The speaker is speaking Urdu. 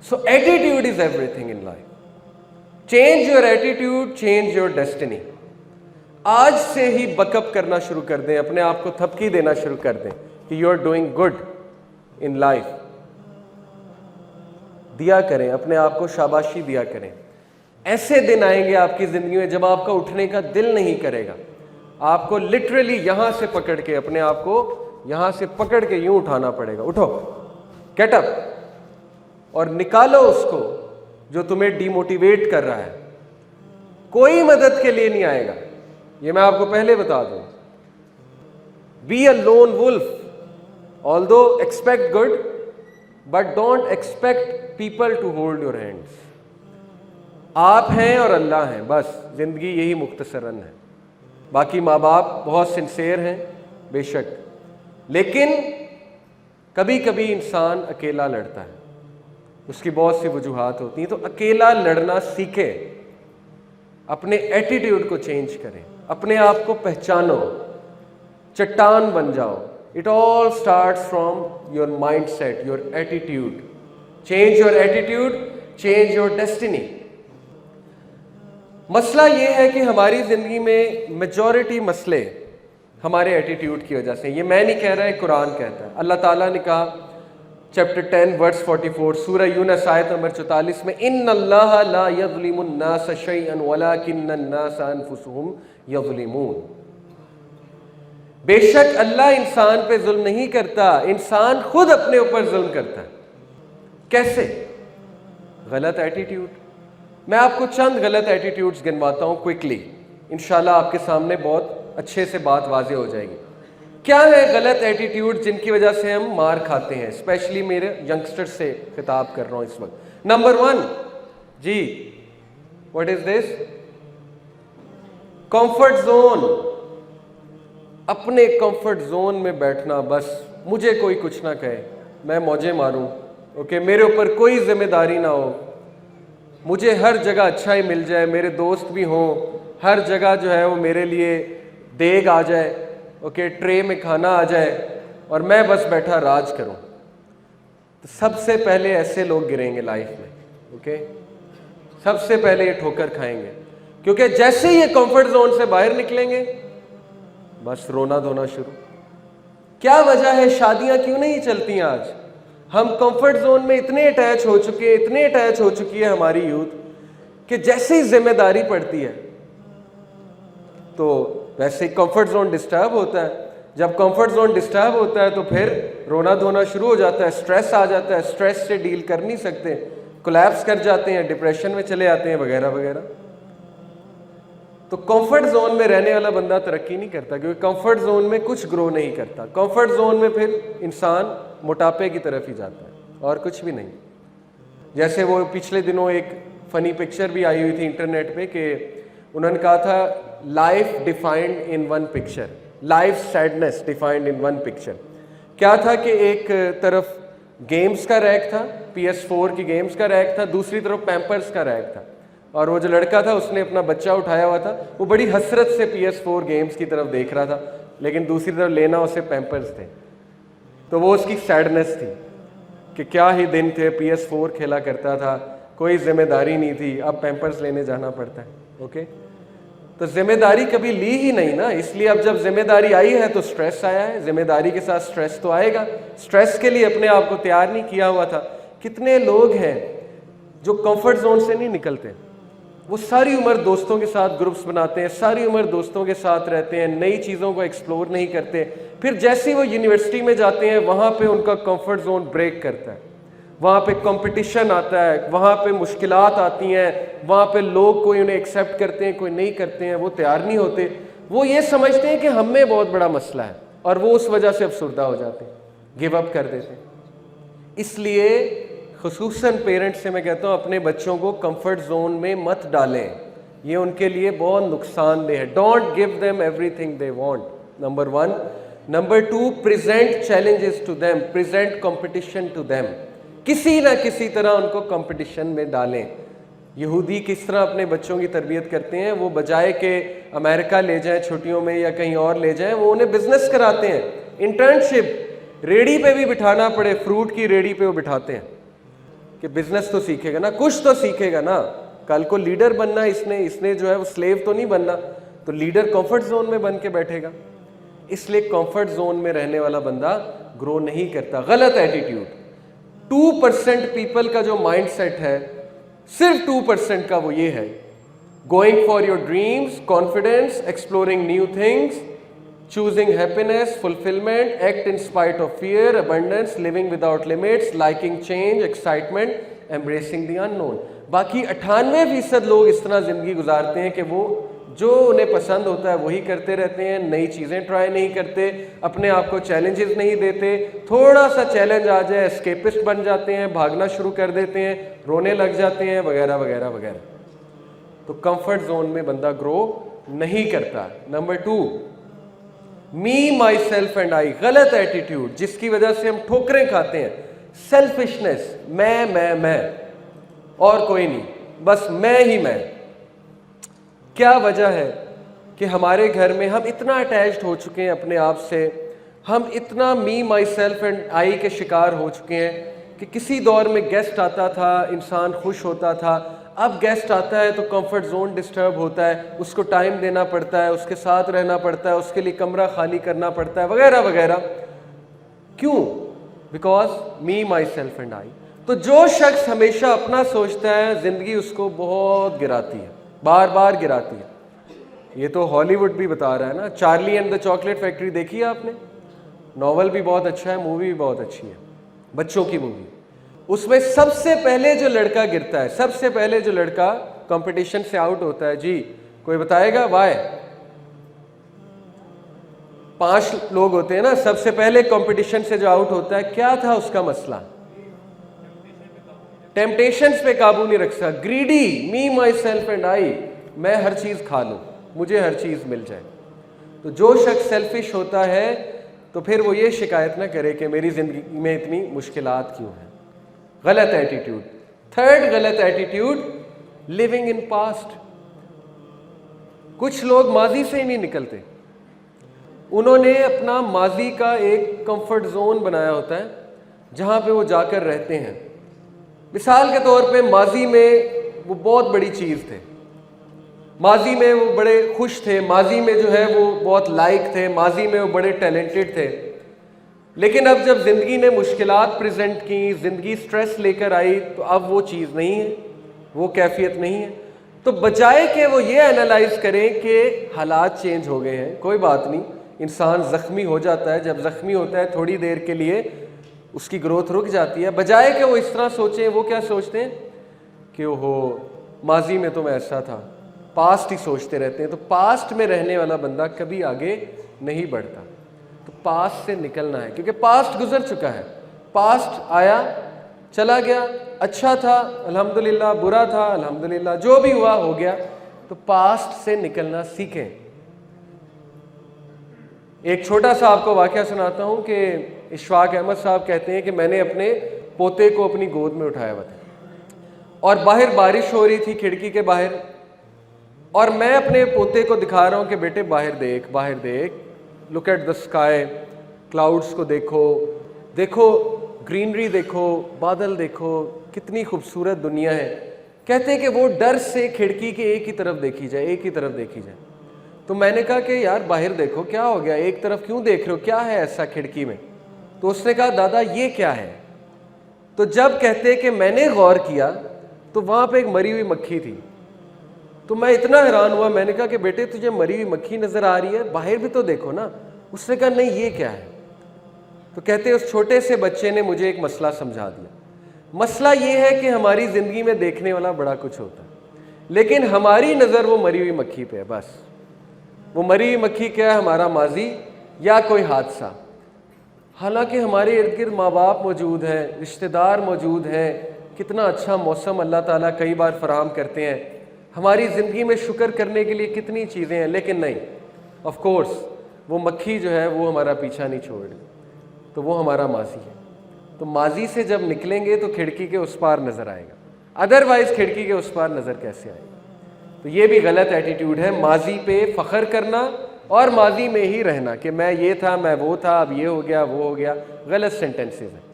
So attitude is everything in life. Change your attitude, change your destiny. آج سے ہی بکپ کرنا شروع کر دیں, اپنے آپ کو تھپکی دینا شروع کر دیں کہ you are doing good in life. دیا کریں, اپنے آپ کو شاباشی دیا کریں. ایسے دن آئیں گے آپ کی زندگی میں جب آپ کا اٹھنے کا دل نہیں کرے گا. آپ کو لٹرلی یہاں سے پکڑ کے, اپنے آپ کو یہاں سے پکڑ کے یوں اٹھانا پڑے گا. اٹھو, گیٹ اپ, اور نکالو اس کو جو تمہیں ڈی موٹیویٹ کر رہا ہے. کوئی مدد کے لیے نہیں آئے گا, یہ میں آپ کو پہلے بتا دوں. Be a lone wolf, although expect good but don't expect people to hold your hands. آپ ہیں اور اللہ ہیں, بس زندگی یہی مختصراً ہے. باقی ماں باپ بہت سنسیئر ہیں بے شک, لیکن کبھی کبھی انسان اکیلا لڑتا ہے, اس کی بہت سی وجوہات ہوتی ہیں. تو اکیلا لڑنا سیکھے, اپنے ایٹیٹیوڈ کو چینج کریں, اپنے آپ کو پہچانو, چٹان بن جاؤ. It all starts from your mindset, your attitude. Change your attitude, change your destiny. مسئلہ یہ ہے کہ ہماری زندگی میں میجورٹی مسئلے ہمارے ایٹیٹیوڈ کی وجہ سے. یہ میں نہیں کہہ رہا, قرآن کہتا ہے. اللہ تعالیٰ نے کہا چیپٹر 10 ورس 44 سورہ یونس آیت نمبر 44 میں, ان اللہ لا یظلم الناس شیئا ولکن الناس انفسهم یظلمون. بے شک اللہ انسان پہ ظلم نہیں کرتا, انسان خود اپنے اوپر ظلم کرتا ہے. کیسے؟ غلط ایٹیٹیوڈ. میں آپ کو چند غلط ایٹیٹیوڈز گنواتا ہوں کوئکلی, انشاءاللہ آپ کے سامنے بہت اچھے سے بات واضح ہو جائے گی. کیا ہے غلط ایٹیٹیوڈ جن کی وجہ سے ہم مار کھاتے ہیں؟ اسپیشلی میرے ینگسٹر سے خطاب کر رہا ہوں اس وقت. نمبر 1, جی what is this? Comfort zone. اپنے کمفرٹ زون میں بیٹھنا, بس مجھے کوئی کچھ نہ کہے, میں موجیں ماروں, اوکے, میرے اوپر کوئی ذمہ داری نہ ہو, مجھے ہر جگہ اچھا ہی مل جائے, میرے دوست بھی ہوں, ہر جگہ جو ہے وہ میرے لیے دیگ آ جائے, اوکے, ٹرے میں کھانا آ جائے, اور میں بس بیٹھا راج کروں. تو سب سے پہلے ایسے لوگ گریں گے لائف میں, اوکے, سب سے پہلے یہ ٹھوکر کھائیں گے, کیونکہ جیسے ہی یہ کمفرٹ زون سے باہر نکلیں گے بس رونا دھونا شروع. کیا وجہ ہے شادیاں کیوں نہیں چلتی آج؟ ہم کمفرٹ زون میں اتنے اٹیچ ہو چکے ہیں, اتنے اٹیچ ہو چکی ہے ہماری یوتھ کہ جیسے ہی ذمہ داری پڑتی ہے تو ویسے ہی کمفرٹ زون ڈسٹرب ہوتا ہے. جب کمفرٹ زون ڈسٹرب ہوتا ہے تو پھر رونا دھونا شروع ہو جاتا ہے, اسٹریس آ جاتا ہے, اسٹریس سے ڈیل کر نہیں سکتے, کولیپس کر جاتے ہیں, ڈپریشن میں چلے آتے ہیں وغیرہ وغیرہ. تو کمفرٹ زون میں رہنے والا بندہ ترقی نہیں کرتا, کیونکہ کمفرٹ زون میں کچھ گرو نہیں کرتا. کمفرٹ زون میں پھر انسان موٹاپے کی طرف ہی جاتا ہے اور کچھ بھی نہیں. جیسے وہ پچھلے دنوں ایک فنی پکچر بھی آئی ہوئی تھی انٹرنیٹ پہ کہ انہوں نے کہا تھا life defined in one picture, life sadness defined in one picture. کیا تھا کہ ایک طرف گیمز کا ریک تھا, PS4 کی گیمز کا ریک تھا, دوسری طرف پیمپرز کا ریک تھا, اور وہ جو لڑکا تھا اس نے اپنا بچہ اٹھایا ہوا تھا, وہ بڑی حسرت سے PS4 گیمز کی طرف دیکھ رہا تھا, لیکن دوسری طرف لینا اسے پیمپرز تھے. تو وہ اس کی سیڈنس تھی کہ کیا ہی دن تھے, PS4 کھیلا کرتا تھا, کوئی ذمہ داری نہیں تھی, اب پیمپرز لینے جانا پڑتا ہے. اوکے, تو ذمہ داری کبھی لی ہی نہیں نا, اس لیے اب جب ذمہ داری آئی ہے تو سٹریس آیا ہے, ذمہ داری کے ساتھ سٹریس تو آئے گا. سٹریس کے لیے اپنے آپ کو تیار نہیں کیا ہوا تھا. کتنے لوگ ہیں جو کمفرٹ زون سے نہیں نکلتے, وہ ساری عمر دوستوں کے ساتھ گروپس بناتے ہیں, ساری عمر دوستوں کے ساتھ رہتے ہیں, نئی چیزوں کو ایکسپلور نہیں کرتے, پھر جیسے ہی وہ یونیورسٹی میں جاتے ہیں وہاں پہ ان کا کمفرٹ زون بریک کرتا ہے, وہاں پہ کمپٹیشن آتا ہے, وہاں پہ مشکلات آتی ہیں, وہاں پہ لوگ کوئی انہیں ایکسیپٹ کرتے ہیں, کوئی نہیں کرتے ہیں, وہ تیار نہیں ہوتے, وہ یہ سمجھتے ہیں کہ ہم میں بہت بڑا مسئلہ ہے, اور وہ اس وجہ سے افسردہ ہو جاتے ہیں, گیو اپ کر دیتے ہیں. اس لیے خصوصاً پیرنٹس سے میں کہتا ہوں اپنے بچوں کو کمفرٹ زون میں مت ڈالیں, یہ ان کے لیے بہت نقصان دہ ہے. Don't give them everything they want, number 1. Number 2, present challenges to them, present competition to them. کسی نہ کسی طرح ان کو کمپٹیشن میں ڈالیں. یہودی کس طرح اپنے بچوں کی تربیت کرتے ہیں, وہ بجائے کہ امریکہ لے جائیں چھٹیوں میں یا کہیں اور لے جائیں, وہ انہیں بزنس کراتے ہیں, انٹرنشپ, ریڑھی پہ بھی بٹھانا پڑے, فروٹ کی ریڑھی پہ وہ بٹھاتے ہیں کہ بزنس تو سیکھے گا نا, کچھ تو سیکھے گا نا, کل کو لیڈر بننا اس نے جو ہے وہ سلیو تو نہیں بننا, تو لیڈر کمفرٹ زون میں بن کے بیٹھے گا. اس لیے کمفرٹ زون میں رہنے والا بندہ گرو نہیں کرتا. غلط ایٹیٹیوڈ. 2% پیپل کا جو مائنڈ سیٹ ہے, صرف 2% کا وہ یہ ہے, going for your dreams, confidence, exploring new things, choosing happiness, fulfillment, act in spite of fear, abundance, living without limits, liking change, excitement, embracing the unknown. باقی 98% لوگ اس طرح زندگی گزارتے ہیں کہ وہ جو انہیں پسند ہوتا ہے وہی کرتے رہتے ہیں, نئی چیزیں ٹرائی نہیں کرتے, اپنے آپ کو چیلنجز نہیں دیتے, تھوڑا سا چیلنج آ جائے اسکیپسٹ بن جاتے ہیں, بھاگنا شروع کر دیتے ہیں, رونے لگ جاتے ہیں, وغیرہ وغیرہ وغیرہ. تو کمفرٹ زون میں بندہ گرو نہیں کرتا. Number 2, me, my self and I. غلط ایٹیٹیوڈ جس کی وجہ سے ہم ٹھوکریں کھاتے ہیں. سیلفشنس, میں اور کوئی نہیں, بس میں ہی میں. کیا وجہ ہے کہ ہمارے گھر میں ہم اتنا اٹیچڈ ہو چکے ہیں اپنے آپ سے, ہم اتنا می, مائی سیلف اینڈ آئی کے شکار ہو چکے ہیں کہ کسی دور میں گیسٹ آتا تھا, انسان خوش ہوتا تھا, اب گیسٹ آتا ہے تو کمفرٹ زون ڈسٹرب ہوتا ہے, اس کو ٹائم دینا پڑتا ہے, اس کے ساتھ رہنا پڑتا ہے, اس کے لیے کمرہ خالی کرنا پڑتا ہے, وغیرہ وغیرہ. کیوں؟ Because me, my self and I. تو جو شخص ہمیشہ اپنا سوچتا ہے زندگی اس کو بہت گراتی ہے, بار بار گراتی ہے. یہ تو ہالی ووڈ بھی بتا رہا ہے نا, Charlie and the chocolate factory دیکھی ہے آپ نے؟ ناول بھی بہت اچھا ہے, مووی بھی بہت اچھی ہے, بچوں کی مووی. اس میں سب سے پہلے جو لڑکا گرتا ہے, سب سے پہلے جو لڑکا کمپٹیشن سے آؤٹ ہوتا ہے, جی کوئی بتائے گا وائی؟ 5 لوگ ہوتے ہیں نا, سب سے پہلے کمپٹیشن سے جو آؤٹ ہوتا ہے, کیا تھا اس کا مسئلہ؟ ٹیمپٹیشنز پہ قابو نہیں رکھ سکا. Greedy, me, my self and I, میں ہر چیز کھا لوں, مجھے ہر چیز مل جائے. تو جو شخص سیلفش ہوتا ہے تو پھر وہ یہ شکایت نہ کرے کہ میری زندگی میں اتنی مشکلات کیوں ہیں. غلط ایٹیٹیوڈ. 3rd غلط ایٹیٹیوڈ, لیونگ ان پاسٹ. کچھ لوگ ماضی سے ہی نہیں نکلتے. انہوں نے اپنا ماضی کا ایک کمفرٹ زون بنایا ہوتا ہے جہاں پہ وہ جا کر رہتے ہیں. مثال کے طور پہ ماضی میں وہ بہت بڑی چیز تھے, ماضی میں وہ بڑے خوش تھے, ماضی میں جو ہے وہ بہت لائق تھے, ماضی میں وہ بڑے ٹیلنٹڈ تھے. لیکن اب جب زندگی نے مشکلات پریزنٹ کی, زندگی سٹریس لے کر آئی, تو اب وہ چیز نہیں ہے, وہ کیفیت نہیں ہے. تو بجائے کہ وہ یہ انالائز کریں کہ حالات چینج ہو گئے ہیں, کوئی بات نہیں, انسان زخمی ہو جاتا ہے, جب زخمی ہوتا ہے تھوڑی دیر کے لیے اس کی گروتھ رک جاتی ہے, بجائے کہ وہ اس طرح سوچیں, وہ کیا سوچتے ہیں کہ وہ ماضی میں تو میں ایسا تھا, پاسٹ ہی سوچتے رہتے ہیں. تو پاسٹ میں رہنے والا بندہ کبھی آگے نہیں بڑھتا. تو پاسٹ سے نکلنا ہے, کیونکہ پاسٹ گزر چکا ہے. پاسٹ آیا چلا گیا, اچھا تھا الحمدللہ, برا تھا الحمدللہ, جو بھی ہوا ہو گیا. تو پاسٹ سے نکلنا سیکھیں. ایک چھوٹا سا آپ کو واقعہ سناتا ہوں کہ اشفاق احمد صاحب کہتے ہیں کہ میں نے اپنے پوتے کو اپنی گود میں اٹھایا ہوا تھا, اور باہر بارش ہو رہی تھی کھڑکی کے باہر, اور میں اپنے پوتے کو دکھا رہا ہوں کہ بیٹے باہر دیکھ, باہر دیکھ, look at the sky, clouds کو دیکھو, دیکھو گرینری دیکھو, بادل دیکھو, کتنی خوبصورت دنیا ہے. کہتے ہیں کہ وہ ڈر سے کھڑکی کے ایک ہی طرف دیکھی جائے, ایک ہی طرف دیکھی جائے. تو میں نے کہا کہ یار باہر دیکھو, کیا ہو گیا, ایک طرف کیوں دیکھ رہے ہو, کیا ہے ایسا کھڑکی میں؟ تو اس نے کہا دادا یہ کیا ہے؟ تو جب کہتے کہ میں نے غور کیا تو وہاں پہ ایک مری ہوئی مکھی تھی. تو میں اتنا حیران ہوا, میں نے کہا کہ بیٹے تجھے مری ہوئی مکھی نظر آ رہی ہے, باہر بھی تو دیکھو نا. اس نے کہا نہیں یہ کیا ہے؟ تو کہتے اس چھوٹے سے بچے نے مجھے ایک مسئلہ سمجھا دیا. مسئلہ یہ ہے کہ ہماری زندگی میں دیکھنے والا بڑا کچھ ہوتا ہے, لیکن ہماری نظر وہ مری ہوئی مکھی پہ ہے بس. وہ مری ہوئی مکھی کیا ہے؟ ہمارا ماضی یا کوئی حادثہ. حالانکہ ہمارے ارد گرد ماں باپ موجود ہیں, رشتہ دار موجود ہیں, کتنا اچھا موسم اللہ تعالیٰ کئی بار فراہم کرتے ہیں, ہماری زندگی میں شکر کرنے کے لیے کتنی چیزیں ہیں, لیکن نہیں, آف کورس وہ مکھی جو ہے وہ ہمارا پیچھا نہیں چھوڑ رہی, تو وہ ہمارا ماضی ہے. تو ماضی سے جب نکلیں گے تو کھڑکی کے اس پار نظر آئے گا, ادروائز کھڑکی کے اس پار نظر کیسے آئے گا؟ تو یہ بھی غلط ایٹیٹیوڈ ہے, ماضی پہ فخر کرنا اور ماضی میں ہی رہنا کہ میں یہ تھا, میں وہ تھا, اب یہ ہو گیا, وہ ہو گیا. غلط سینٹینسز ہیں.